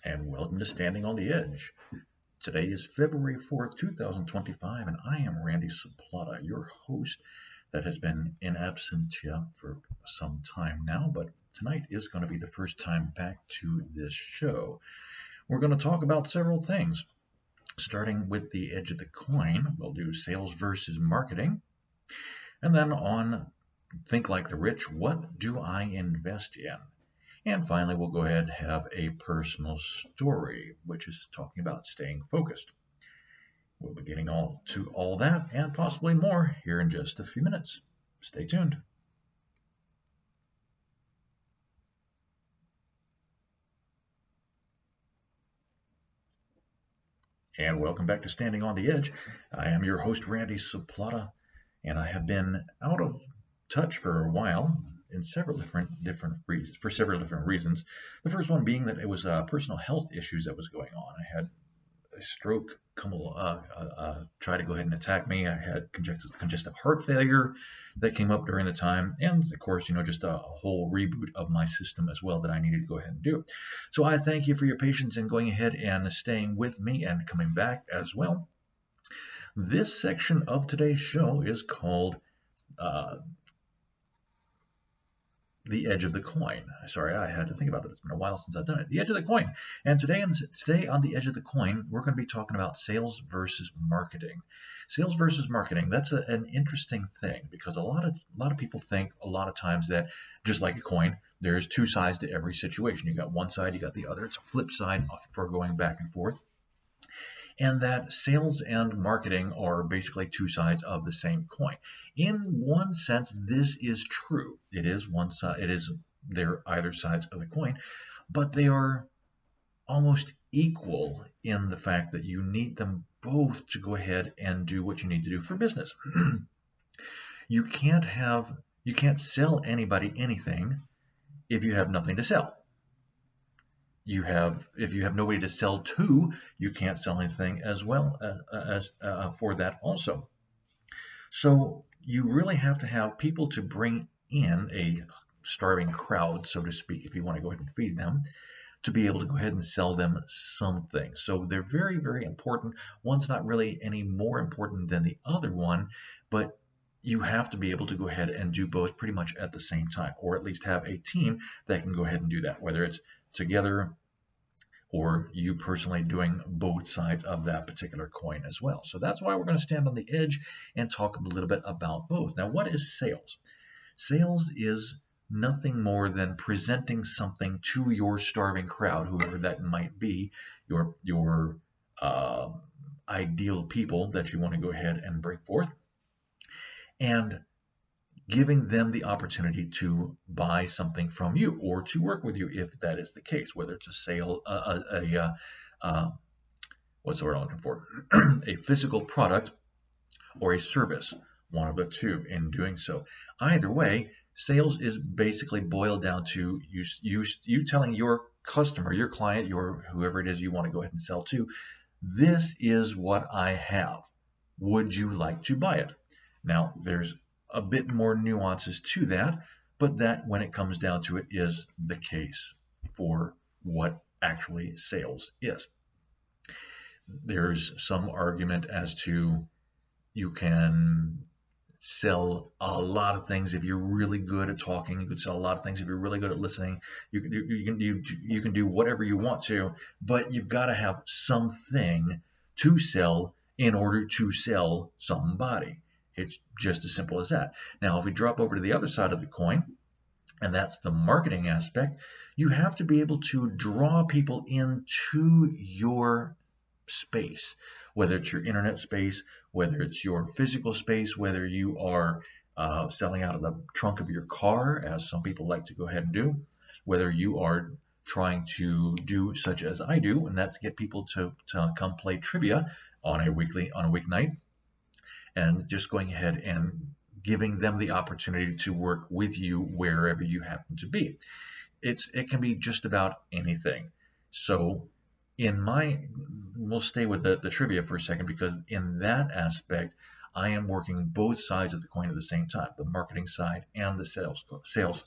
and welcome to Standing on the Edge. Today is February 4th, 2025, and I am Randy Soplata, your host that has been in absentia for some time now, but tonight is going to be the first time back to this show. We're going to talk about several things, starting with the edge of the coin. We'll do sales versus marketing, and then on Think Like the Rich, what do I invest in? And finally, we'll go ahead and have a personal story, which is talking about staying focused. We'll be getting all to all that and possibly more here in just a few minutes. Stay tuned. And welcome back to Standing on the Edge. I am your host, Randy Soplata, and I have been out of touch for a while in several different reasons, for several different reasons. The first one being that it was personal health issues that was going on. I had a stroke try to go ahead and attack me. I had congestive heart failure that came up during the time, and of course, just a whole reboot of my system as well that I needed to go ahead and do. So I thank you for your patience in going ahead and staying with me and coming back as well. This section of today's show is called the edge of the coin. Sorry, I had to think about that. It's been a while since I've done it. The edge of the coin. And today on the edge of the coin, we're going to be talking about sales versus marketing. Sales versus marketing. That's an interesting thing because a lot of people think a lot of times that just like a coin, there's two sides to every situation. You got one side, you got the other. It's a flip side for going back and forth. And that sales and marketing are basically two sides of the same coin. In one sense, this is true. It is one side. They're either sides of the coin, but they are almost equal in the fact that you need them both to go ahead and do what you need to do for business. You can't sell anybody anything if you have nothing to sell. If you have nobody to sell to, you can't sell anything as well as for that also. So you really have to have people to bring in a starving crowd, so to speak, if you want to go ahead and feed them, to be able to go ahead and sell them something. So they're very, very important. One's not really any more important than the other one, but you have to be able to go ahead and do both pretty much at the same time, or at least have a team that can go ahead and do that, whether it's together or you personally doing both sides of that particular coin as well. So that's why we're going to stand on the edge and talk a little bit about both. Now, what is sales? Sales is nothing more than presenting something to your starving crowd, whoever that might be, your ideal people that you want to go ahead and bring forth, and giving them the opportunity to buy something from you or to work with you if that is the case, whether it's a sale, what's the word I'm looking for? A physical product or a service, one of the two in doing so. Either way, sales is basically boiled down to you telling your customer, your client, your whoever it is you want to go ahead and sell to, this is what I have. Would you like to buy it? Now, there's a bit more nuances to that, but that when it comes down to it is the case for what actually sales is. There's some argument as to you can sell a lot of things if you're really good at talking. You can sell a lot of things if you're really good at listening. You can do whatever you want to, but you've got to have something to sell in order to sell somebody. It's just as simple as that. Now, if we drop over to the other side of the coin, and that's the marketing aspect, you have to be able to draw people into your space, whether it's your internet space, whether it's your physical space, whether you are selling out of the trunk of your car, as some people like to go ahead and do, whether you are trying to do such as I do, and that's get people to come play trivia on a weeknight, and just going ahead and giving them the opportunity to work with you wherever you happen to be. It can be just about anything. So we'll stay with the trivia for a second, because in that aspect, I am working both sides of the coin at the same time, the marketing side and the sales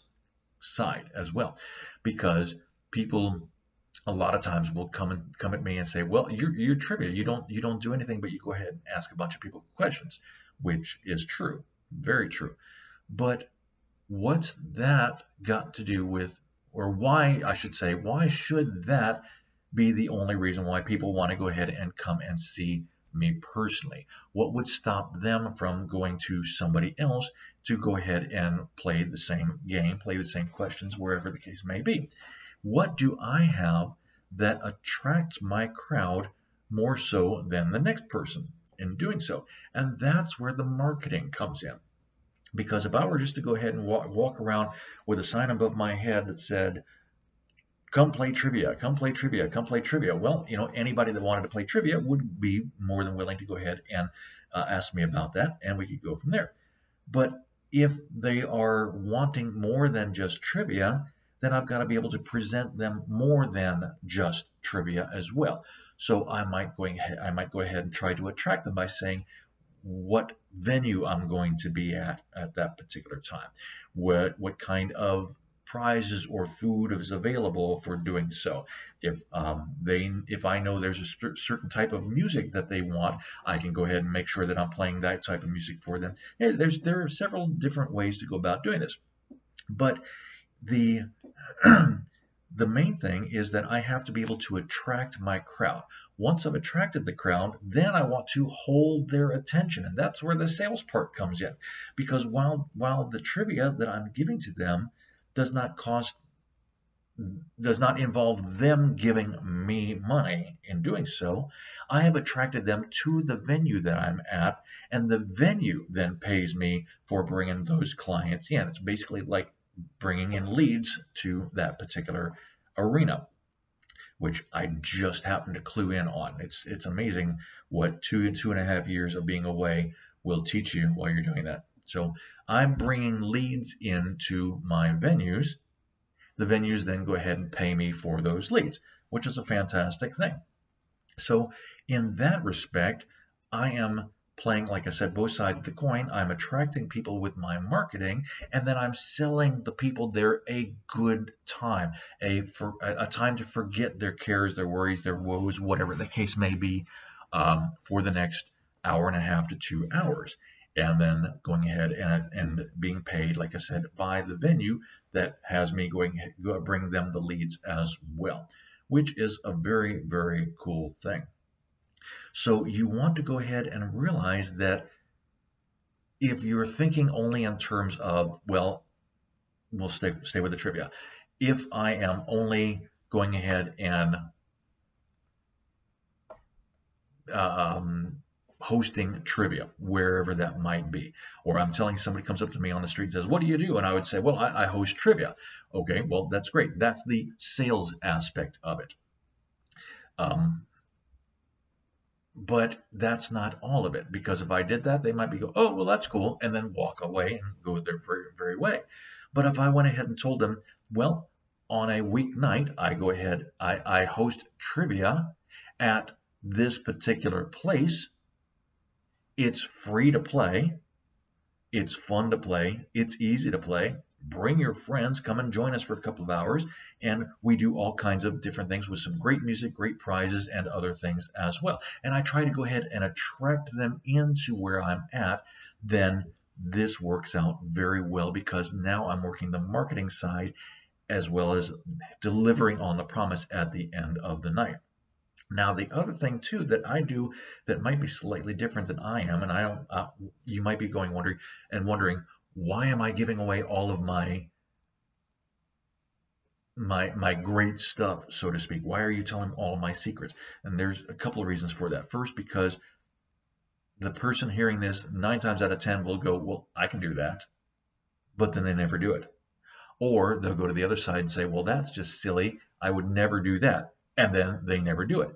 side as well, because people a lot of times will come at me and say, "Well, you're trivia. You don't do anything, but you go ahead and ask a bunch of people questions," which is true, very true. But what's that got to do with, or why, I should say, why should that be the only reason why people want to go ahead and come and see me personally? What would stop them from going to somebody else to go ahead and play the same game, play the same questions, wherever the case may be? What do I have that attracts my crowd more so than the next person in doing so? And that's where the marketing comes in. Because if I were just to go ahead and walk around with a sign above my head that said, "Come play trivia, come play trivia, come play trivia," well, anybody that wanted to play trivia would be more than willing to go ahead and ask me about that, and we could go from there. But if they are wanting more than just trivia, then I've got to be able to present them more than just trivia as well. So I might go ahead and try to attract them by saying what venue I'm going to be at that particular time, what kind of prizes or food is available for doing so. If I know there's a certain type of music that they want, I can go ahead and make sure that I'm playing that type of music for them. There are several different ways to go about doing this, but the the main thing is that I have to be able to attract my crowd. Once I've attracted the crowd, then I want to hold their attention, and that's where the sales part comes in. Because while the trivia that I'm giving to them does not cost does not involve them giving me money in doing so, I have attracted them to the venue that I'm at, and the venue then pays me for bringing those clients in. It's basically like bringing in leads to that particular arena, which I just happened to clue in on. It's amazing what 2.5 years of being away will teach you while you're doing that. So I'm bringing leads into my venues. The venues then go ahead and pay me for those leads, which is a fantastic thing. So in that respect, I am playing, like I said, both sides of the coin. I'm attracting people with my marketing, and then I'm selling the people there a good time, a time to forget their cares, their worries, their woes, whatever the case may be, for the next hour and a half to 2 hours. And then going ahead and being paid, like I said, by the venue that has me bring them the leads as well, which is a very, very cool thing. So you want to go ahead and realize that if you're thinking only in terms of, well, we'll stay with the trivia. If I am only going ahead and um, hosting trivia, wherever that might be, or I'm telling somebody comes up to me on the street and says, "What do you do?" And I would say, "Well, I host trivia." Okay, well, that's great. That's the sales aspect of it. Um, But that's not all of it, because if I did that, they might be go, "Oh, well, that's cool," and then walk away and go their very, very way. But if I went ahead and told them, "Well, on a weeknight, I host trivia at this particular place. It's free to play. It's fun to play. It's easy to play. Bring your friends, come and join us for a couple of hours. And we do all kinds of different things with some great music, great prizes, and other things as well." And I try to go ahead and attract them into where I'm at. Then this works out very well, because now I'm working the marketing side as well as delivering on the promise at the end of the night. Now, the other thing too that I do that might be slightly different than I am, and I don't, you might be wondering, why am I giving away all of my great stuff, so to speak? Why are you telling all of my secrets? And there's a couple of reasons for that. First, because the person hearing this 9 times out of 10 will go, "Well, I can do that," but then they never do it. Or they'll go to the other side and say, "Well, that's just silly. I would never do that." And then they never do it,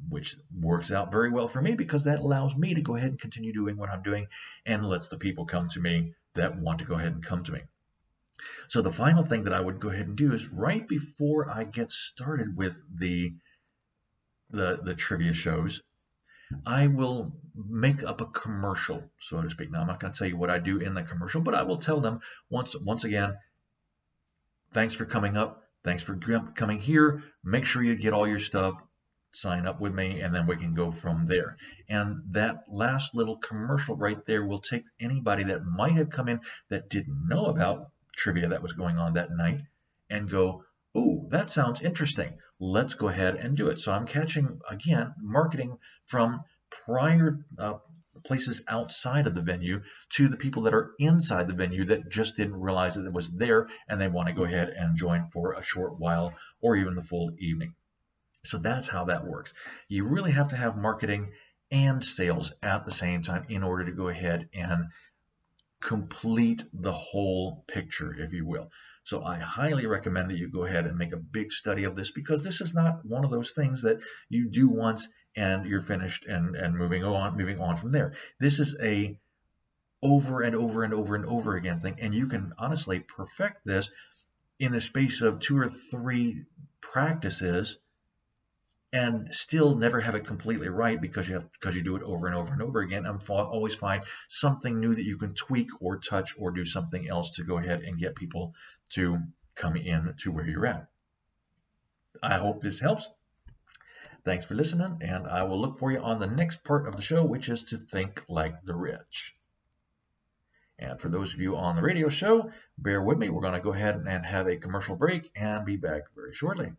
which works out very well for me, because that allows me to go ahead and continue doing what I'm doing and lets the people come to me that want to go ahead and come to me. So the final thing that I would go ahead and do is, right before I get started with the trivia shows, I will make up a commercial, so to speak. Now, I'm not going to tell you what I do in the commercial, but I will tell them once again, "Thanks for coming up. Thanks for coming here. Make sure you get all your stuff, sign up with me, and then we can go from there. And that last little commercial right there will take anybody that might have come in that didn't know about trivia that was going on that night and go, oh, that sounds interesting. Let's go ahead and do it. So I'm catching, again, marketing from prior places outside of the venue to the people that are inside the venue that just didn't realize that it was there and they want to go ahead and join for a short while or even the full evening. So that's how that works. You really have to have marketing and sales at the same time in order to go ahead and complete the whole picture, if you will. So I highly recommend that you go ahead and make a big study of this, because this is not one of those things that you do once and you're finished and moving on from there. This is a over and over and over and over again thing, and you can honestly perfect this in the space of 2 or 3 practices and still never have it completely right, because you do it over and over and over again, and always find something new that you can tweak or touch or do something else to go ahead and get people to come in to where you're at. I hope this helps. Thanks for listening, and I will look for you on the next part of the show, which is to think like the rich. And for those of you on the radio show, bear with me. We're going to go ahead and have a commercial break and be back very shortly.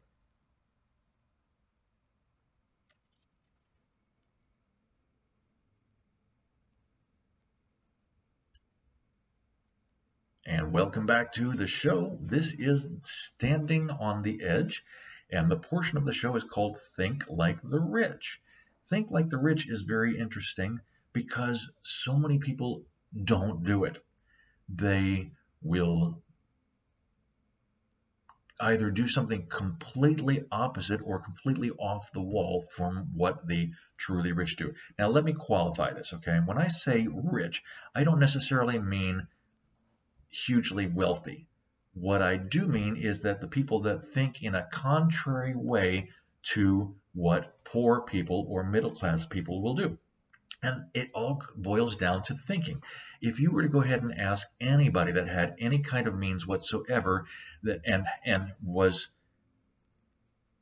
And welcome back to the show. This is Standing on the Edge, and the portion of the show is called Think Like the Rich. Think Like the Rich is very interesting because so many people don't do it. They will either do something completely opposite or completely off the wall from what the truly rich do. Now, let me qualify this, okay? When I say rich, I don't necessarily mean hugely wealthy. What I do mean is that the people that think in a contrary way to what poor people or middle class people will do. And it all boils down to thinking. If you were to go ahead and ask anybody that had any kind of means whatsoever that and was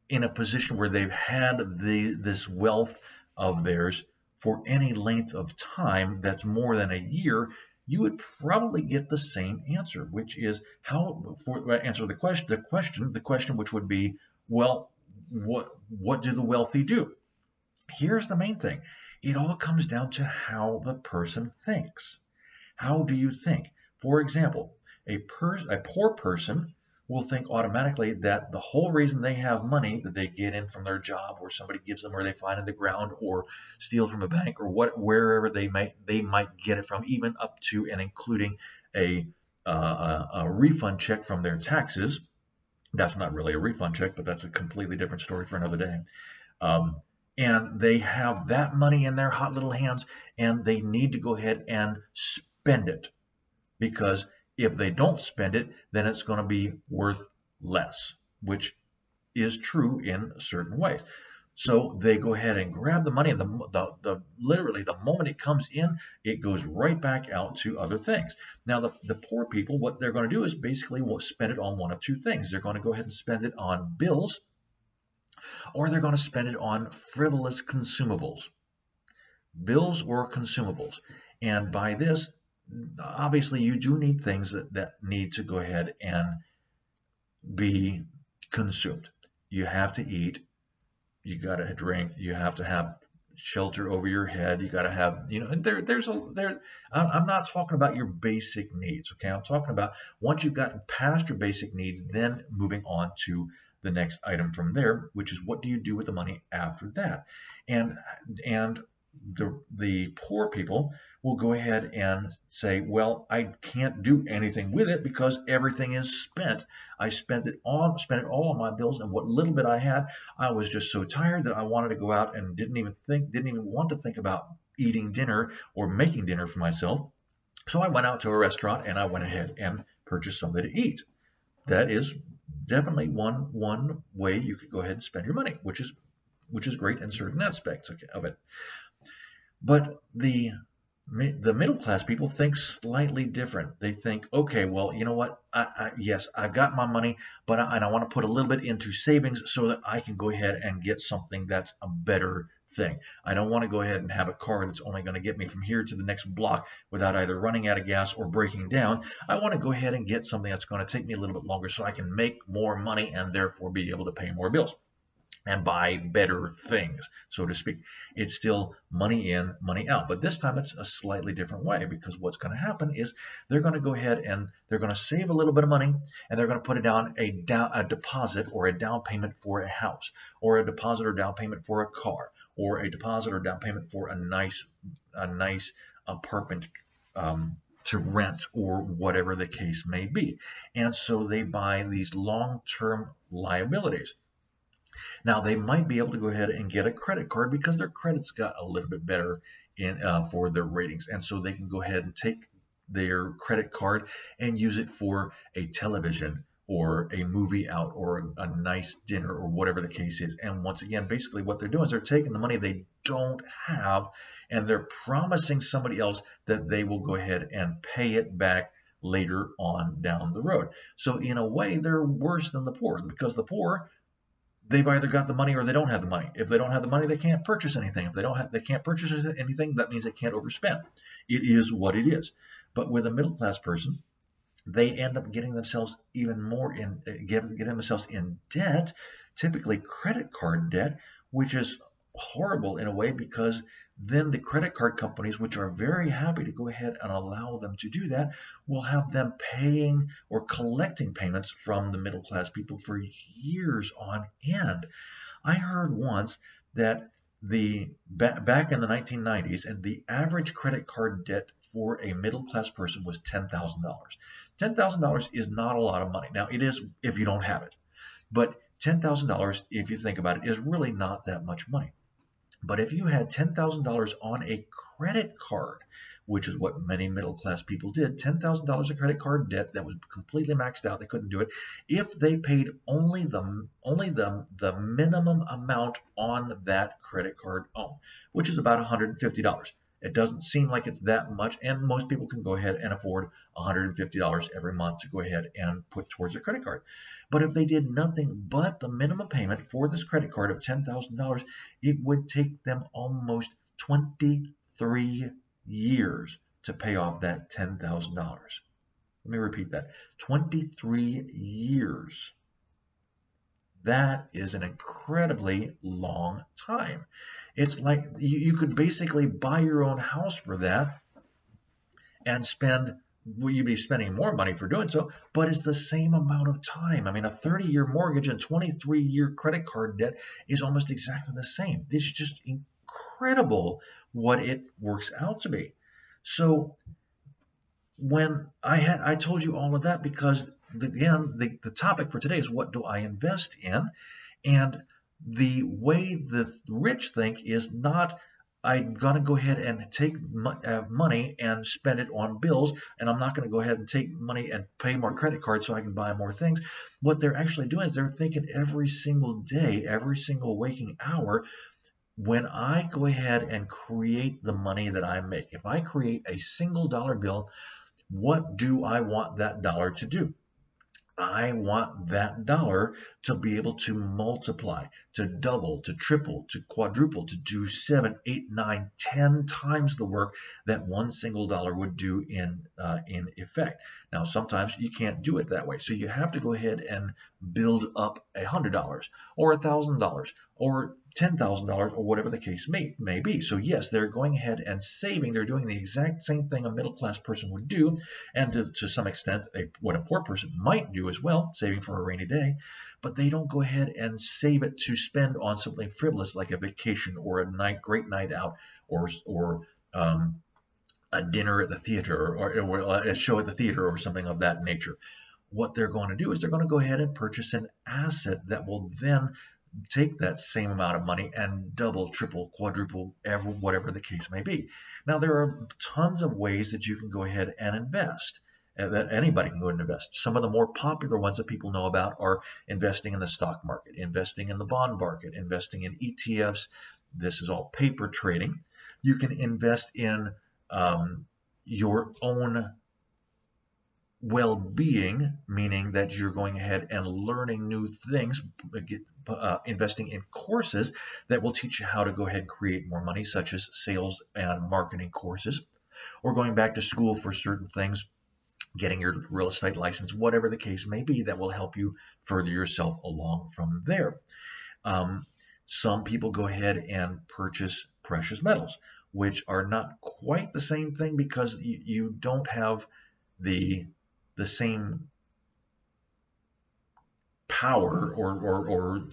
in a position where they've had this wealth of theirs for any length of time that's more than a year, you would probably get the same answer, which is how for answer the question which would be, well, what do the wealthy do? Here's the main thing. It all comes down to how the person thinks. How do you think? For example, a poor person will think automatically that the whole reason they have money that they get in from their job, or somebody gives them, or they find in the ground, or steal from a bank, or wherever they might get it from, even up to and including a refund check from their taxes. That's not really a refund check, but that's a completely different story for another day. And they have that money in their hot little hands, and they need to go ahead and spend it, because if they don't spend it, then it's going to be worth less, which is true in certain ways. So they go ahead and grab the money, and literally the moment it comes in, it goes right back out to other things. Now, the poor people, what they're going to do is basically spend it on one of 2 things. They're going to go ahead and spend it on bills, or they're going to spend it on frivolous consumables. Bills or consumables. And by this, obviously you do need things that need to go ahead and be consumed. You have to eat, you got to drink, you have to have shelter over your head, you got to have, I'm not talking about your basic needs, okay? I'm talking about once you've gotten past your basic needs, then moving on to the next item from there, which is what do you do with the money after that? And the poor people will go ahead and say, well, I can't do anything with it because everything is spent. I spent it all on my bills, and what little bit I had, I was just so tired that I wanted to go out and didn't even want to think about eating dinner or making dinner for myself. So I went out to a restaurant and I went ahead and purchased something to eat. That is definitely one way you could go ahead and spend your money, which is great in certain aspects of it. But the The middle class people think slightly different. They think, okay, well, you know what? Yes, I've got my money, but and I want to put a little bit into savings so that I can go ahead and get something that's a better thing. I don't want to go ahead and have a car that's only going to get me from here to the next block without either running out of gas or breaking down. I want to go ahead and get something that's going to take me a little bit longer so I can make more money and therefore be able to pay more bills and buy better things, so to speak. It's still money in, money out. But this time it's a slightly different way, because what's going to happen is they're going to go ahead and they're going to save a little bit of money, and they're going to put it down a deposit or a down payment for a house, or a deposit or down payment for a car, or a deposit or down payment for a nice apartment to rent, or whatever the case may be. And so they buy these long-term liabilities. Now they might be able to go ahead and get a credit card because their credit's got a little bit better in for their ratings, and so they can go ahead and take their credit card and use it for a television or a movie out or a nice dinner or whatever the case is. And once again, basically what they're doing is they're taking the money they don't have and they're promising somebody else that they will go ahead and pay it back later on down the road. So in a way, they're worse than the poor, because the poor, they've either got the money or they don't have the money. If they don't have the money, they can't purchase anything. If they can't purchase anything, that means they can't overspend. It is what it is. But with a middle class person, they end up getting themselves even more getting themselves in debt, typically credit card debt, which is horrible in a way, because then the credit card companies, which are very happy to go ahead and allow them to do that, will have them paying or collecting payments from the middle class people for years on end. I heard once that back in the 1990s, and the average credit card debt for a middle class person was $10,000. $10,000 is not a lot of money. Now, it is if you don't have it, but $10,000, if you think about it, is really not that much money. But if you had $10,000 on a credit card, which is what many middle class people did, $10,000 of credit card debt that was completely maxed out, they couldn't do it. If they paid only the minimum amount on that credit card own, which is about $150. It doesn't seem like it's that much, and most people can go ahead and afford $150 every month to go ahead and put towards a credit card. But if they did nothing but the minimum payment for this credit card of $10,000, it would take them almost 23 years to pay off that $10,000. Let me repeat that. 23 years. That is an incredibly long time. It's like you could basically buy your own house for that and spend, well, you'd be spending more money for doing so, but it's the same amount of time. I mean, a 30-year mortgage and 23-year credit card debt is almost exactly the same. It's just incredible what it works out to be. So when I told you all of that because, again, the topic for today is, what do I invest in? And the way the rich think is not, I'm going to go ahead and take money and spend it on bills, and I'm not going to go ahead and take money and pay more credit cards so I can buy more things. What they're actually doing is they're thinking every single day, every single waking hour, when I go ahead and create the money that I make, if I create a single dollar bill, what do I want that dollar to do? I want that dollar to be able to multiply, to double, to triple, to quadruple, to do 7, 8, 9, 10 times the work that one single dollar would do in effect. Now, sometimes you can't do it that way, so you have to go ahead and build up $100 or $1,000 or $10,000 or whatever the case may be. So yes, they're going ahead and saving. They're doing the exact same thing a middle class person would do, and to some extent, what a poor person might do as well, saving for a rainy day. But they don't go ahead and save it to spend on something frivolous like a vacation or a great night out, or a dinner at the theater, or a show at the theater, or something of that nature. What they're going to do is they're going to go ahead and purchase an asset that will then take that same amount of money and double, triple, quadruple, whatever the case may be. Now, there are tons of ways that you can go ahead and invest, that anybody can go and invest. Some of the more popular ones that people know about are investing in the stock market, investing in the bond market, investing in ETFs. This is all paper trading. You can invest in your own well-being, meaning that you're going ahead and learning new things, investing in courses that will teach you how to go ahead and create more money, such as sales and marketing courses, or going back to school for certain things, getting your real estate license, whatever the case may be, that will help you further yourself along from there. Um, some people go ahead and purchase precious metals, which are not quite the same thing because you don't have the same power or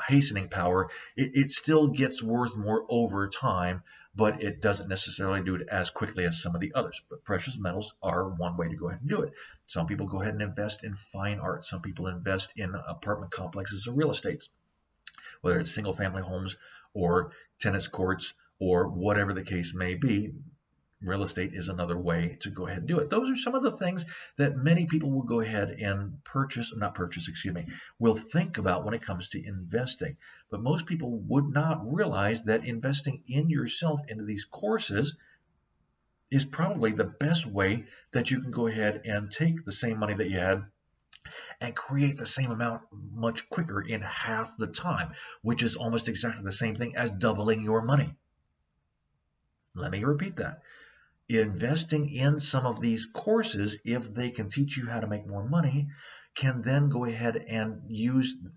hastening power. It still gets worth more over time, but it doesn't necessarily do it as quickly as some of the others. But precious metals are one way to go ahead and do it. Some people go ahead and invest in fine art. Some people invest in apartment complexes or real estates, whether it's single family homes or tennis courts or whatever the case may be. Real estate is another way to go ahead and do it. Those are some of the things that many people will go ahead and will think about when it comes to investing. But most people would not realize that investing in yourself into these courses is probably the best way that you can go ahead and take the same money that you had and create the same amount much quicker in half the time, which is almost exactly the same thing as doubling your money. Let me repeat that. Investing in some of these courses, if they can teach you how to make more money, can then go ahead and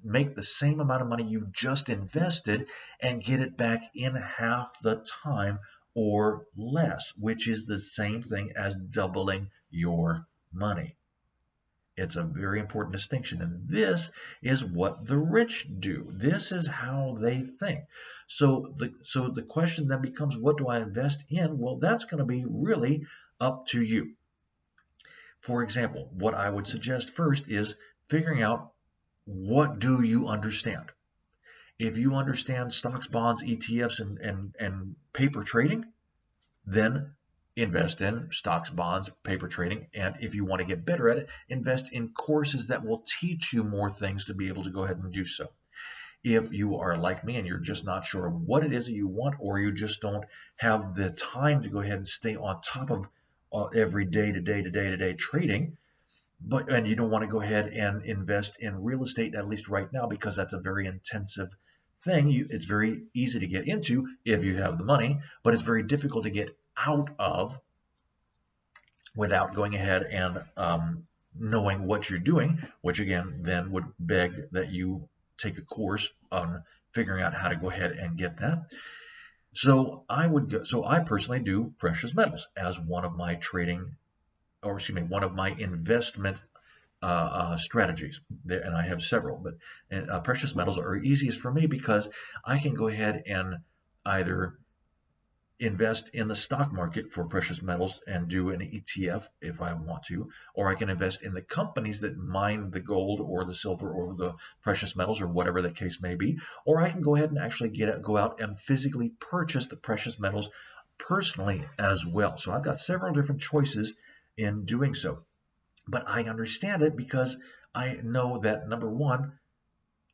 make the same amount of money you just invested and get it back in half the time or less, which is the same thing as doubling your money. It's a very important distinction. And this is what the rich do. This is how they think. So the question then becomes, what do I invest in? Well, that's going to be really up to you. For example, what I would suggest first is figuring out, what do you understand? If you understand stocks, bonds, ETFs, and paper trading, then invest in stocks, bonds, paper trading. And if you want to get better at it, invest in courses that will teach you more things to be able to go ahead and do so. If you are like me and you're just not sure what it is that you want, or you just don't have the time to go ahead and stay on top of every day to day trading, and you don't want to go ahead and invest in real estate, at least right now, because that's a very intensive thing. It's very easy to get into if you have the money, but it's very difficult to get out of without going ahead and knowing what you're doing, which again then would beg that you take a course on figuring out how to go ahead and get that. So I personally do precious metals as one of my one of my investment strategies there, and I have several. But precious metals are easiest for me because I can go ahead and either invest in the stock market for precious metals and do an ETF if I want to, or I can invest in the companies that mine the gold or the silver or the precious metals or whatever the case may be, or I can go ahead and actually go out and physically purchase the precious metals personally as well. So I've got several different choices in doing so. But I understand it because I know that, number one,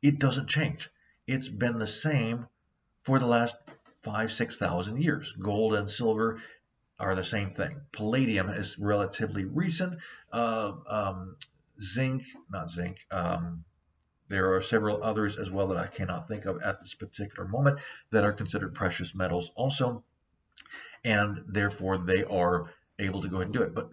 it doesn't change. It's been the same for the last 5,000-6,000 years. Gold and silver are the same thing. Palladium is relatively recent. Zinc, not zinc. There are several others as well that I cannot think of at this particular moment that are considered precious metals also, and therefore they are able to go ahead and do it. But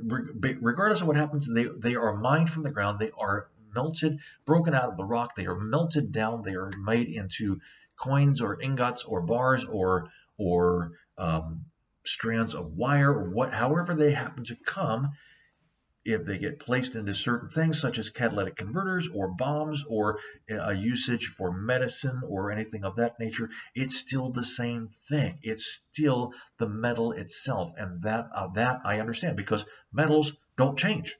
regardless of what happens, they are mined from the ground. They are melted, broken out of the rock. They are melted down. They are made into coins or ingots or bars or strands of wire or however they happen to come. If they get placed into certain things such as catalytic converters or bombs or a usage for medicine or anything of that nature, it's still the same thing. It's still the metal itself, and that I understand, because metals don't change.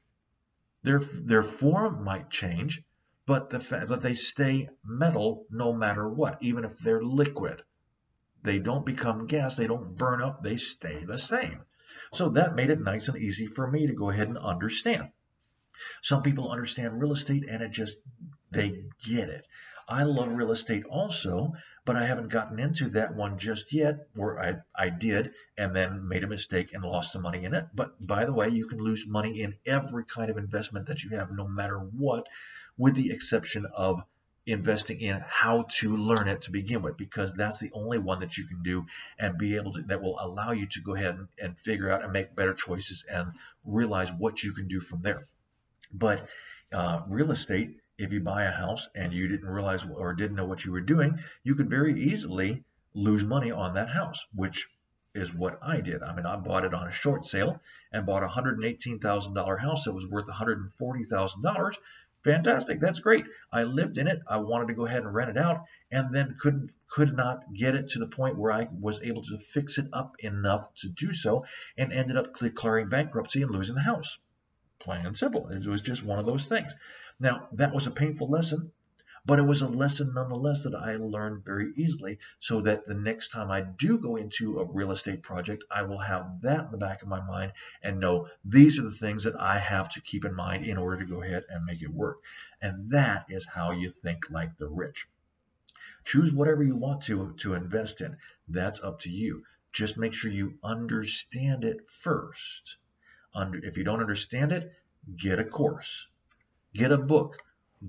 Their form might change, but the fact that they stay metal no matter what, even if they're liquid. They don't become gas, they don't burn up, they stay the same. So that made it nice and easy for me to go ahead and understand. Some people understand real estate and they get it. I love real estate also, but I haven't gotten into that one just yet, or I did and then made a mistake and lost some money in it. But by the way, you can lose money in every kind of investment that you have, no matter what, with the exception of investing in how to learn it to begin with, because that's the only one that you can do and be able to, that will allow you to go ahead and figure out and make better choices and realize what you can do from there. But real estate, if you buy a house and you didn't realize or didn't know what you were doing, you could very easily lose money on that house, which is what I did. I mean, I bought it on a short sale and bought a $118,000 house that was worth $140,000. Fantastic. That's great. I lived in it. I wanted to go ahead and rent it out, and then could not get it to the point where I was able to fix it up enough to do so, and ended up declaring bankruptcy and losing the house. Plain and simple. It was just one of those things. Now, that was a painful lesson, but it was a lesson nonetheless that I learned very easily, so that the next time I do go into a real estate project, I will have that in the back of my mind and know these are the things that I have to keep in mind in order to go ahead and make it work. And that is how you think like the rich. Choose whatever you want to invest in. That's up to you. Just make sure you understand it first. If you don't understand it, get a course, get a book,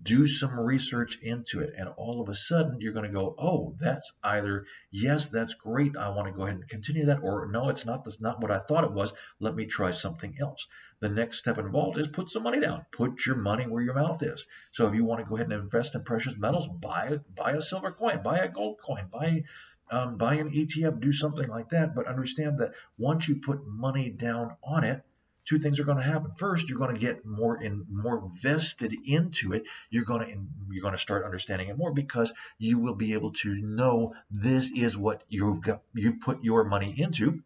do some research into it, and all of a sudden you're going to go, oh, that's either yes, that's great, I want to go ahead and continue that, or no, it's not. That's not what I thought it was. Let me try something else. The next step involved is put some money down. Put your money where your mouth is. So if you want to go ahead and invest in precious metals, buy a silver coin, buy a gold coin, buy an ETF, do something like that. But understand that once you put money down on it, two things are going to happen. First, you're going to get more vested into it. You're going to start understanding it more, because you will be able to know this is what you put your money into,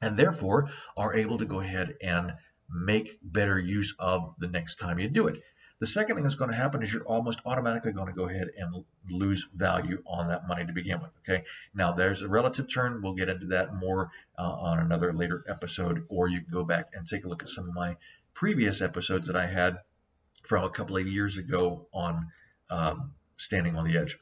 and therefore are able to go ahead and make better use of the next time you do it. The second thing that's going to happen is you're almost automatically going to go ahead and lose value on that money to begin with. Okay. Now there's a relative term. We'll get into that more on another later episode, or you can go back and take a look at some of my previous episodes that I had from a couple of years ago on standing on the edge.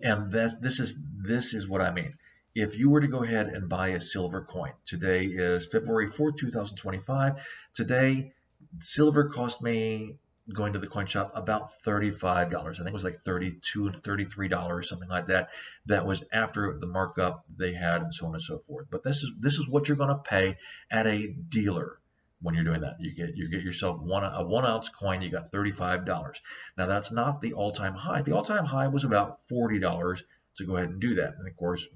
And this is what I mean. If you were to go ahead and buy a silver coin, today is February 4th, 2025. Today, silver cost me, going to the coin shop, about $35. I think it was like $32 to $33, something like that. That was after the markup they had and so on and so forth. But this is what you're going to pay at a dealer. When you're doing that, you get yourself a 1 ounce coin. You got $35. Now that's not the all-time high. The all-time high was about $40 to go ahead and do that. And of course,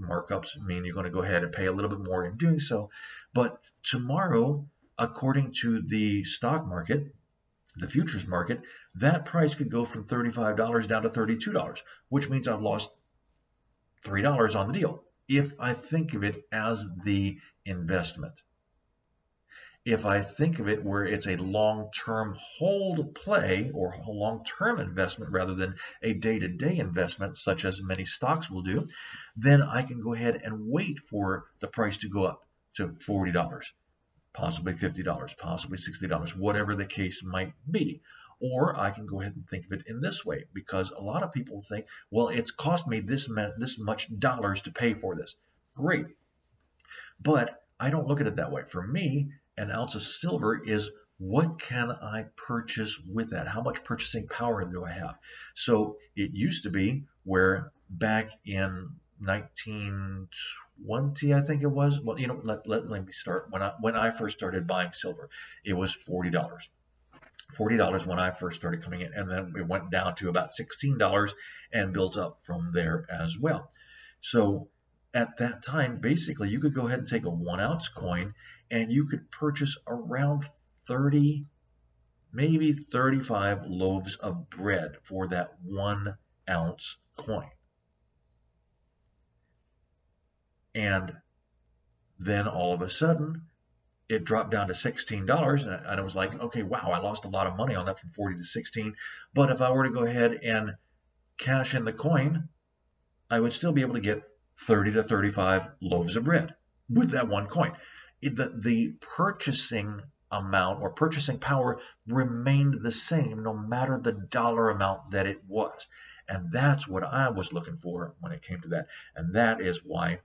markups mean you're going to go ahead and pay a little bit more in doing so. But tomorrow, according to the stock market, the futures market, that price could go from $35 down to $32, which means I've lost $3 on the deal, if I think of it as the investment. If I think of it where it's a long-term hold play, or a long-term investment rather than a day-to-day investment, such as many stocks will do, then I can go ahead and wait for the price to go up to $40, possibly $50, possibly $60, whatever the case might be. Or I can go ahead and think of it in this way, because a lot of people think, well, it's cost me this much dollars to pay for this. Great. But I don't look at it that way. For me, an ounce of silver is, what can I purchase with that? How much purchasing power do I have? So it used to be where back in 1920, I think it was. Well, let me start. When I first started buying silver, it was $40. $40 when I first started coming in, and then it went down to about $16 and built up from there as well. So at that time, basically, you could go ahead and take a 1 ounce coin and you could purchase around 30, maybe 35 loaves of bread for that 1 ounce coin. And then all of a sudden, it dropped down to $16, and I was like, okay, wow, I lost a lot of money on that, from 40 to 16. But if I were to go ahead and cash in the coin, I would still be able to get 30 to 35 loaves of bread with that one coin. The purchasing amount or purchasing power remained the same no matter the dollar amount that it was. And that's what I was looking for when it came to that. And that is why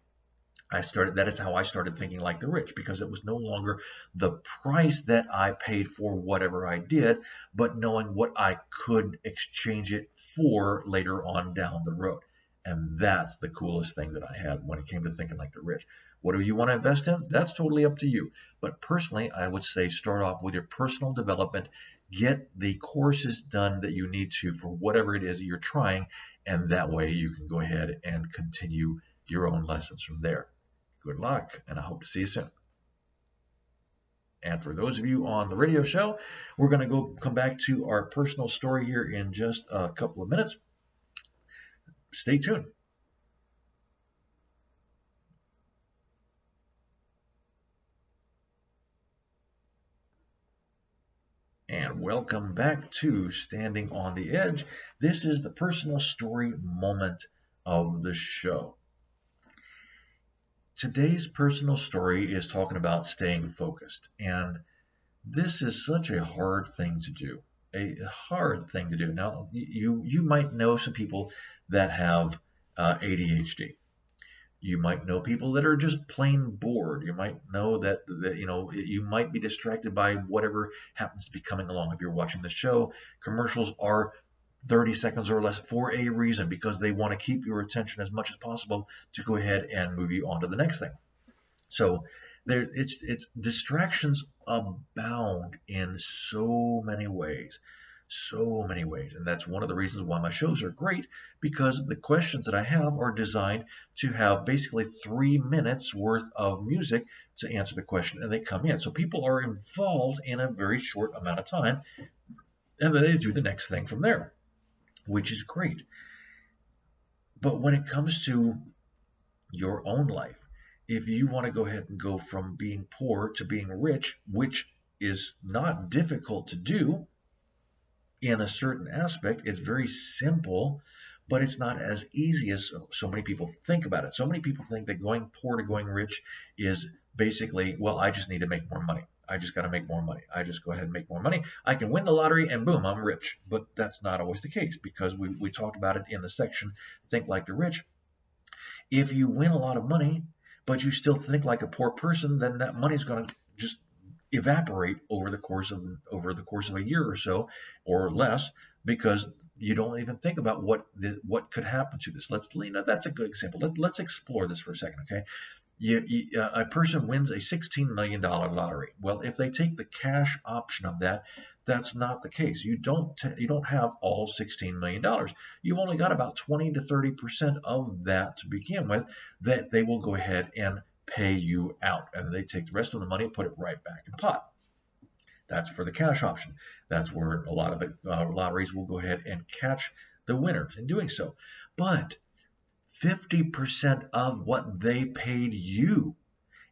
that is how I started thinking like the rich, because it was no longer the price that I paid for whatever I did, but knowing what I could exchange it for later on down the road. And that's the coolest thing that I had when it came to thinking like the rich. What do you want to invest in? That's totally up to you. But personally, I would say start off with your personal development, get the courses done that you need to for whatever it is that you're trying, and that way you can go ahead and continue your own lessons from there. Good luck, and I hope to see you soon. And for those of you on the radio show, we're going to come back to our personal story here in just a couple of minutes. Stay tuned. And welcome back to Standing on the Edge. This is the personal story moment of the show. Today's personal story is talking about staying focused. And this is such a hard thing to do. A hard thing to do. Now, you might know some people that have ADHD. You might know people that are just plain bored. You might know that you might be distracted by whatever happens to be coming along. If you're watching the show, commercials are 30 seconds or less for a reason, because they want to keep your attention as much as possible to go ahead and move you on to the next thing. So it's distractions abound in so many ways, and that's one of the reasons why my shows are great, because the questions that I have are designed to have basically 3 minutes worth of music to answer the question, and they come in. So people are involved in a very short amount of time, and then they do the next thing from there, which is great. But when it comes to your own life, if you want to go ahead and go from being poor to being rich, which is not difficult to do in a certain aspect, it's very simple, but it's not as easy as so many people think about it. So many people think that going poor to going rich is basically, well, I just need to make more money. I just got to make more money. I just go ahead and make more money. I can win the lottery and boom, I'm rich. But that's not always the case, because we talked about it in the section, Think Like the Rich. If you win a lot of money, but you still think like a poor person, then that money's going to just evaporate over the course of a year or so or less, because you don't even think about what could happen to this. That's a good example. Let's explore this for a second, okay? A person wins a $16 million lottery. Well, if they take the cash option of that, that's not the case. You don't have all $16 million. You've only got about 20 to 30% of that to begin with that they will go ahead and pay you out. And they take the rest of the money and put it right back in the pot. That's for the cash option. That's where a lot of the lotteries will go ahead and catch the winners in doing so. But 50% of what they paid you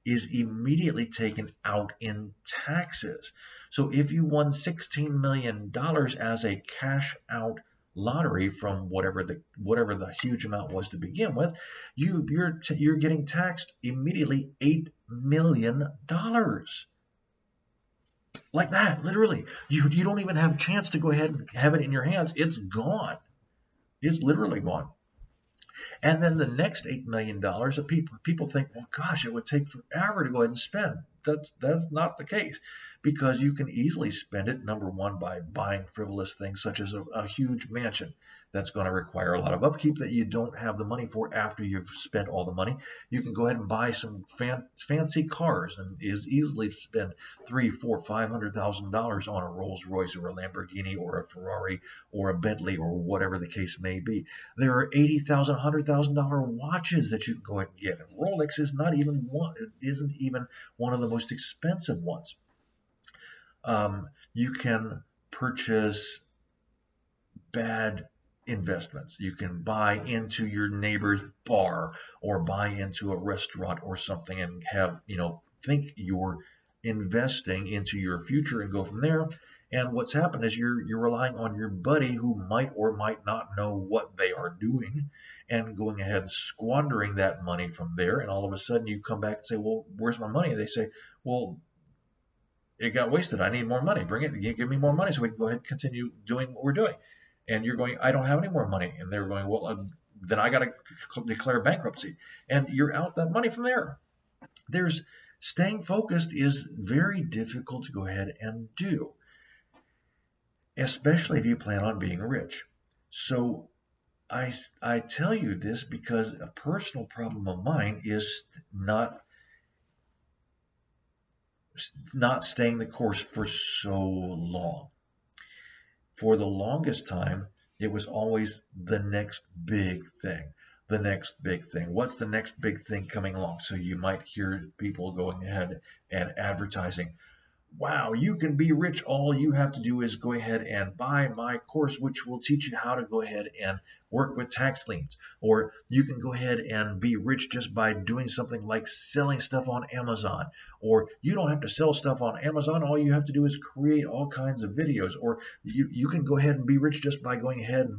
is immediately taken out in taxes. So if you won $16 million as a cash out lottery from whatever the huge amount was to begin with, you're getting taxed immediately $8 million. Like that, literally. You don't even have a chance to go ahead and have it in your hands. It's gone. It's literally gone. And then the next $8 million that people think, well, gosh, it would take forever to go ahead and spend. That's not the case, because you can easily spend it, number one, by buying frivolous things such as a huge mansion. That's going to require a lot of upkeep that you don't have the money for after you've spent all the money. You can go ahead and buy some fancy cars and easily spend $300,000, $400,000, $500,000 on a Rolls Royce or a Lamborghini or a Ferrari or a Bentley or whatever the case may be. There are $80,000, $100,000 watches that you can go ahead and get. And Rolex is not even one. It isn't even one of the most expensive ones. You can purchase bad investments. You can buy into your neighbor's bar or buy into a restaurant or something and think you're investing into your future and go from there. And what's happened is you're relying on your buddy who might or might not know what they are doing and going ahead and squandering that money from there. And all of a sudden you come back and say, well, where's my money? And they say, well, it got wasted. I need more money. Bring it. Give me more money so we can go ahead and continue doing what we're doing. And you're going, I don't have any more money. And they're going, well, then I got to declare bankruptcy. And you're out that money from there. There's Staying focused is very difficult to go ahead and do, especially if you plan on being rich. So I tell you this because a personal problem of mine is not staying the course for so long. For the longest time, it was always the next big thing. The next big thing. What's the next big thing coming along? So you might hear people going ahead and advertising, wow, you can be rich. All you have to do is go ahead and buy my course, which will teach you how to go ahead and work with tax liens. Or you can go ahead and be rich just by doing something like selling stuff on Amazon. Or you don't have to sell stuff on Amazon. All you have to do is create all kinds of videos. Or you can go ahead and be rich just by going ahead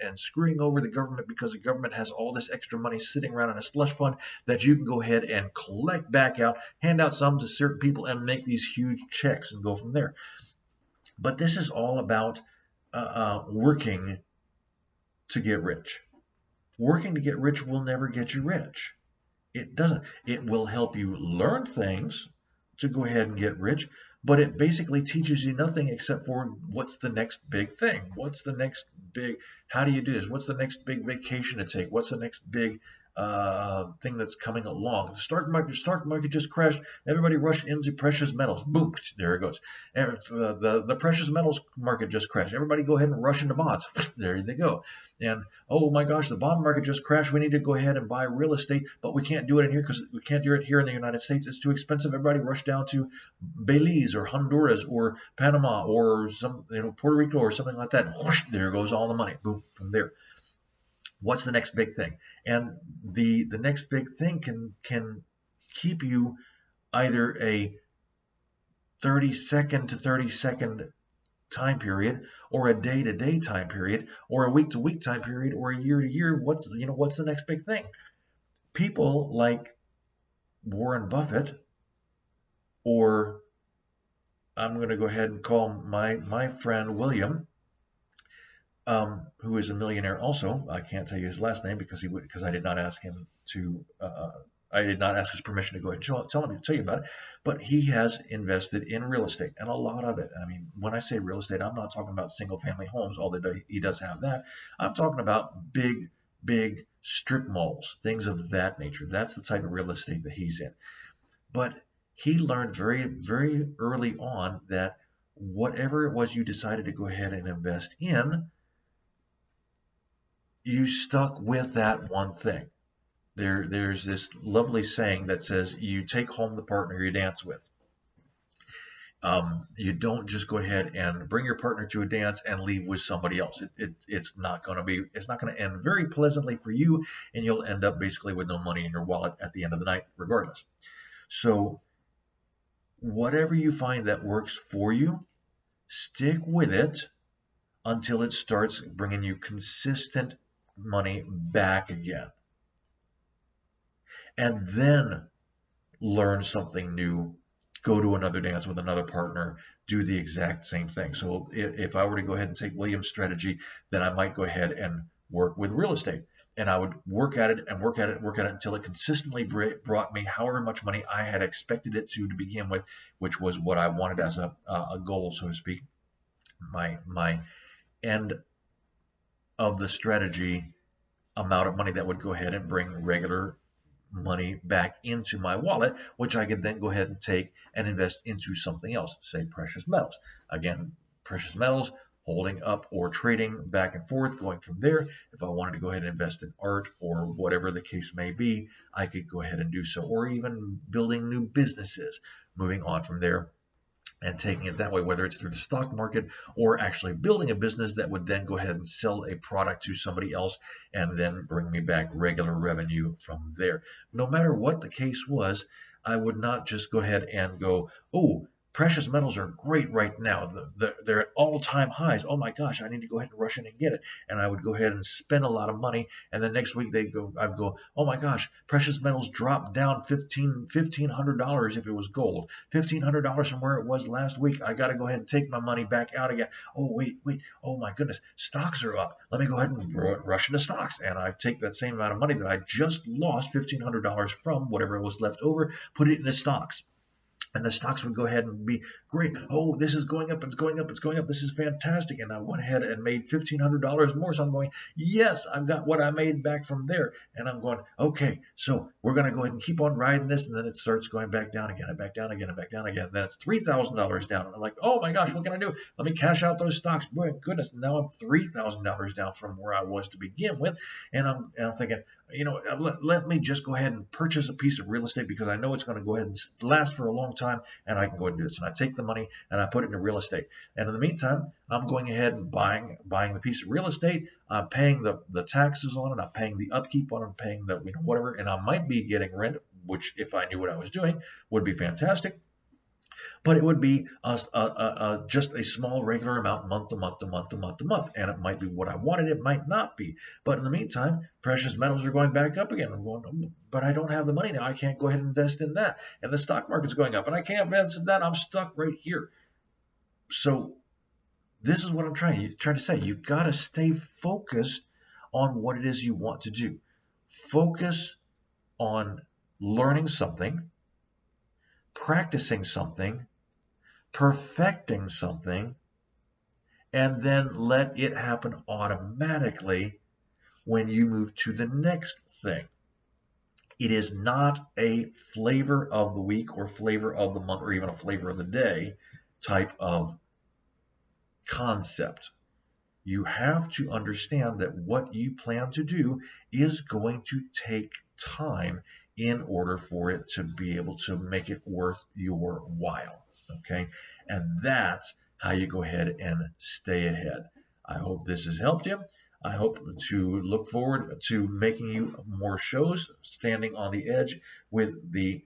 and screwing over the government, because the government has all this extra money sitting around in a slush fund that you can go ahead and collect back out, hand out some to certain people, and make these huge checks and go from there. But this is all about working to get rich. Working to get rich will never get you rich. It doesn't. It will help you learn things to go ahead and get rich, but it basically teaches you nothing except for what's the next big thing? What's the next big, how do you do this? What's the next big vacation to take? What's the next big thing that's coming along? The stock market just crashed. Everybody rushed into precious metals. Boom, there it goes. And the precious metals market just crashed. Everybody go ahead and rush into bonds. There they go. And oh my gosh, the bond market just crashed. We need to go ahead and buy real estate, but we can't do it in here because we can't do it here in the United States. It's too expensive. Everybody rush down to Belize or Honduras or Panama or Puerto Rico or something like that. Whoosh, there goes all the money. Boom, from there. What's the next big thing? And the next big thing can keep you either a 30-second to 30-second time period, or a day-to-day time period, or a week-to-week time period, or a year-to-year. What's the next big thing? People like Warren Buffett, or I'm going to go ahead and call my friend William, who is a millionaire also. I can't tell you his last name because I did not ask him to. I did not ask his permission to go ahead and tell you about it. But he has invested in real estate, and a lot of it. I mean, when I say real estate, I'm not talking about single-family homes, although he does have that. I'm talking about big strip malls, things of that nature. That's the type of real estate that he's in. But he learned very, very early on that whatever it was you decided to go ahead and invest in, you stuck with that one thing. There's this lovely saying that says, you take home the partner you dance with. You don't just go ahead and bring your partner to a dance and leave with somebody else. It's not going to end very pleasantly for you, and you'll end up basically with no money in your wallet at the end of the night, regardless. So whatever you find that works for you, stick with it until it starts bringing you consistent money back again. And then learn something new, go to another dance with another partner, do the exact same thing. So if I were to go ahead and take William's strategy, then I might go ahead and work with real estate. And I would work at it until it consistently brought me however much money I had expected it to begin with, which was what I wanted as a goal, so to speak. My end of the strategy amount of money that would go ahead and bring regular money back into my wallet, which I could then go ahead and take and invest into something else, say precious metals. Again, precious metals, holding up or trading back and forth, going from there. If I wanted to go ahead and invest in art or whatever the case may be, I could go ahead and do so, or even building new businesses, moving on from there and taking it that way, whether it's through the stock market or actually building a business that would then go ahead and sell a product to somebody else and then bring me back regular revenue from there. No matter what the case was, I would not just go ahead and go, oh, Precious metals are great right now. They're at all-time highs. Oh my gosh, I need to go ahead and rush in and get it. And I would go ahead and spend a lot of money. And then next week I'd go, oh my gosh, precious metals dropped down $1,500 if it was gold. $1,500 from where it was last week. I got to go ahead and take my money back out again. Oh, wait. Oh my goodness, stocks are up. Let me go ahead and rush into stocks. And I take that same amount of money that I just lost, $1,500 from whatever was left over, put it into stocks. And the stocks would go ahead and be great. Oh, this is going up, it's going up, it's going up. This is fantastic. And I went ahead and made $1,500 more. So I'm going, yes, I've got what I made back from there. And I'm going, okay, so we're going to go ahead and keep on riding this. And then it starts going back down again and back down again and back down again. And then it's $3,000 down. And I'm like, oh my gosh, what can I do? Let me cash out those stocks. Boy, goodness, now I'm $3,000 down from where I was to begin with. And I'm thinking, let me just go ahead and purchase a piece of real estate because I know it's going to go ahead and last for a long time, and I can go ahead and do this. And I take the money and I put it into real estate. And in the meantime, I'm going ahead and buying the piece of real estate. I'm paying the taxes on it. I'm paying the upkeep on it. I'm paying the whatever. And I might be getting rent, which if I knew what I was doing would be fantastic. But it would be just a small regular amount month to month to month to month to month. And it might be what I wanted. It might not be. But in the meantime, precious metals are going back up again. I'm going, but I don't have the money now. I can't go ahead and invest in that. And the stock market's going up and I can't invest in that. I'm stuck right here. So this is what I'm trying to say. You've got to stay focused on what it is you want to do. Focus on learning something, practicing something, perfecting something, and then let it happen automatically when you move to the next thing. It is not a flavor of the week or flavor of the month or even a flavor of the day type of concept. You have to understand that what you plan to do is going to take time in order for it to be able to make it worth your while. Okay, and that's how you go ahead and stay ahead. I hope this has helped you. I hope to look forward to making you more shows, standing on the edge with the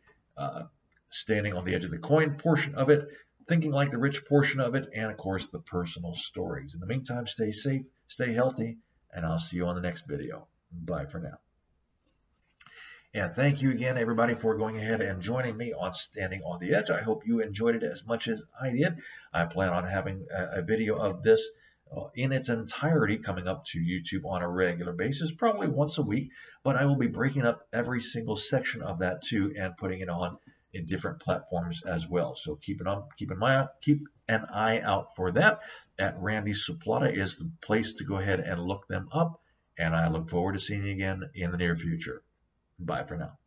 standing on the edge of the coin portion of it, thinking like the rich portion of it, and of course the personal stories. In the meantime, stay safe, stay healthy, and I'll see you on the next video. Bye for now. And thank you again, everybody, for going ahead and joining me on Standing on the Edge. I hope you enjoyed it as much as I did. I plan on having a video of this in its entirety coming up to YouTube on a regular basis, probably once a week, but I will be breaking up every single section of that too and putting it on in different platforms as well. So keep an eye out for that. At Randy Soplata is the place to go ahead and look them up, and I look forward to seeing you again in the near future. Bye for now.